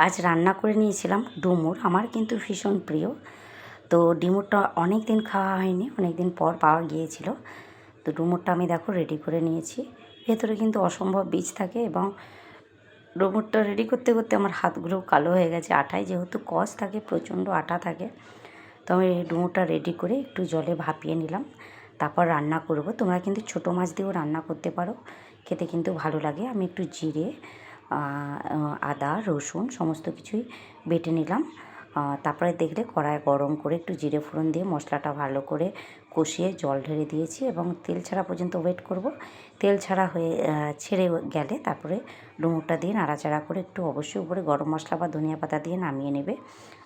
আজ রান্না করে নিয়েছিলাম ডুমুর। আমার কিন্তু ভীষণ প্রিয়। তো ডুমুরটা অনেক দিন খাওয়া হয়নি, অনেক দিন পর পাওয়া গিয়েছিল। তো ডুমুরটা আমি দেখো রেডি করে নিয়েছি। ভেতরে কিন্তু অসম্ভব বীজ থাকে এবং ডুমুরটা রেডি করতে করতে আমার হাতগুলো কালো হয়ে গেছে। আটায় যেহেতু কষ থাকে, প্রচণ্ড আটা থাকে। তো আমি এই ডুমুরটা রেডি করে একটু জলে ভাপিয়ে নিলাম, তারপর রান্না করব। তোমরা কিন্তু ছোটো মাছ দিয়েও রান্না করতে পারো, খেতে কিন্তু ভালো লাগে। আমি একটু জিরে, আদা, রসুন সমস্ত কিছুই বেটে নিলাম। তারপরে দেখলে কড়াই গরম করে একটু জিরে ফোড়ন দিয়ে মশলাটা ভালো করে কষিয়ে জল ঢেলে দিয়েছি এবং তেল ছাড়া পর্যন্ত ওয়েট করব। তেল ছাড়া হয়ে ছেড়ে গেলে তারপরে ডুমুরটা দিয়ে নাড়াচাড়া করে একটু অবশ্যই উপরে গরম মশলা বা ধনিয়া পাতা দিয়ে নামিয়ে নেবে।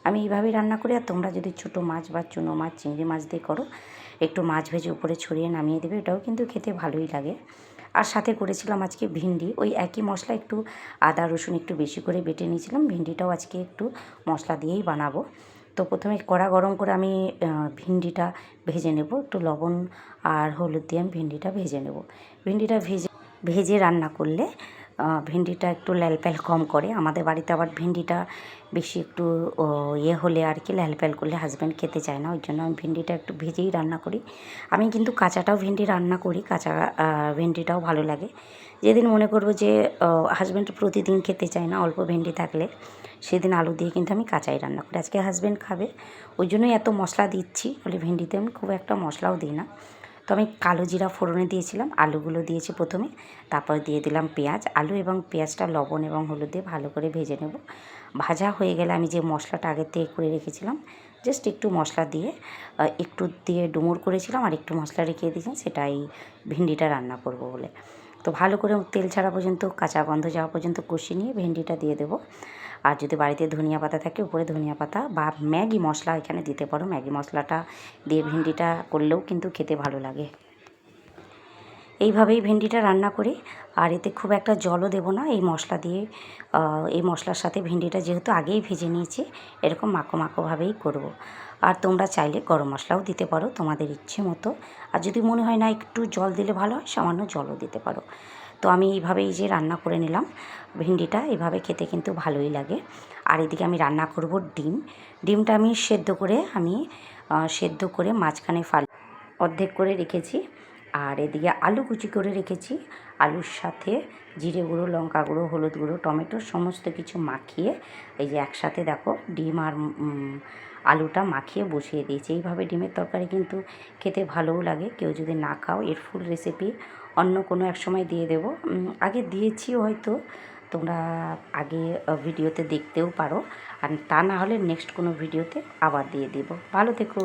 আমি এইভাবেই রান্না করি। আর তোমরা যদি ছোটো মাছ বা চুনো মাছ, চিংড়ি মাছ দিয়ে করো, একটু মাছ ভেজে উপরে ছড়িয়ে নামিয়ে দেবে, এটাও কিন্তু খেতে ভালোই লাগে। আর সাথে করেছিলাম আজকে ভিন্ডি, ওই একই মশলা একটু আদা রসুন একটু বেশি করে বেটে নিয়েছিলাম। ভিন্ডিটাও আজকে একটু মশলা দিয়েই বানাবো। তো প্রথমে কড়া গরম করে আমি ভিন্ডিটা ভেজে নেব, একটু লবণ আর হলুদ দিয়ে আমি ভিন্ডিটা ভেজে নেব। ভিন্ডিটা ভেজে রান্না করলে ভিন্ডিটা একটু ল্যালপ্যাল কম করে। আমাদের বাড়িতে আবার ভিন্ডিটা বেশি একটু হলে আর কি ল্যালপ্যাল করলে হাজব্যান্ড খেতে চায় না, ওই জন্য আমি ভিন্ডিটা একটু ভেজেই রান্না করি। আমি কিন্তু কাঁচাটাও ভিন্ডি রান্না করি, কাঁচা ভিন্ডিটাও ভালো লাগে। যেদিন মনে করবো যে হাজব্যান্ড প্রতিদিন খেতে চায় না, অল্প ভিন্ডি থাকলে সেদিন আলু দিয়ে কিন্তু আমি কাঁচাই রান্না করি। আজকে হাজব্যান্ড খাবে, ওই জন্যই এত মশলা দিচ্ছি। বলে ভিন্ডিতে আমি খুব একটা মশলাও দিই না। তো আমি কালো জিরা ফোড়নে দিয়েছিলাম, আলুগুলো দিয়েছি প্রথমে, তারপর দিয়ে দিলাম পেঁয়াজ। আলু এবং পেঁয়াজটা লবণ এবং হলুদ দিয়ে ভালো করে ভেজে নেব। ভাজা হয়ে গেলে আমি যে মশলাটা আগের থেকে করে রেখেছিলাম, জাস্ট একটু মশলা দিয়ে একটু দিয়ে ডুমুর করেছিলাম আর একটু মশলা রেখে দিয়েছিলাম, সেটাই ভিন্ডিটা রান্না করব বলে। তো ভালো করে তেল ছাড়া পর্যন্ত, কাঁচা গন্ধ যাওয়া পর্যন্ত কষিয়ে নিয়ে ভেন্ডিটা দিয়ে দেবো। আর যদি বাড়িতে ধনিয়া পাতা থাকে উপরে ধনিয়া পাতা বা ম্যাগি মশলা এখানে দিতে পারো। ম্যাগি মশলাটা দিয়ে ভিন্ডিটা করলেও কিন্তু খেতে ভালো লাগে। এইভাবেই ভেন্ডিটা রান্না করি। আর এতে খুব একটা জলও দেবো না, এই মশলা দিয়ে এই মশলার সাথে ভেন্ডিটা যেহেতু আগেই ভেজে নিয়েছি, এরকম মাখো মাখোভাবেই করব। আর তোমরা চাইলে গরম মশলাও দিতে পারো তোমাদের ইচ্ছে মতো। আর যদি মনে হয় না একটু জল দিলে ভালো হয়, সামান্য জলও দিতে পারো। তো আমি এইভাবেই যে রান্না করে নিলাম ভিন্ডিটা, এভাবে খেতে কিন্তু ভালোই লাগে। আর এদিকে আমি রান্না করব ডিমটা আমি সেদ্ধ করে মাঝখানে অর্ধেক করে রেখেছি। আর এদিকে আলু কুচি করে রেখেছি। আলুর সাথে জিরে গুঁড়ো, লঙ্কা গুঁড়ো, হলুদ গুঁড়ো, টমেটো সমস্ত কিছু মাখিয়ে এই যে একসাথে দেখো ডিম আর আলুটা মাখিয়ে বসিয়ে দিয়েছি। এইভাবে ডিমের তরকারি কিন্তু খেতে ভালোও লাগে। কেউ যদি না খাও, এর ফুল রেসিপি অন্য কোনো এক সময় দিয়ে দেবো। আগে দিয়েছিও হয়তো, তোমরা আগে ভিডিওতে দেখতেও পারো। আর তা না হলে নেক্সট কোনো ভিডিওতে আবার দিয়ে দেবো। ভালো থেকো।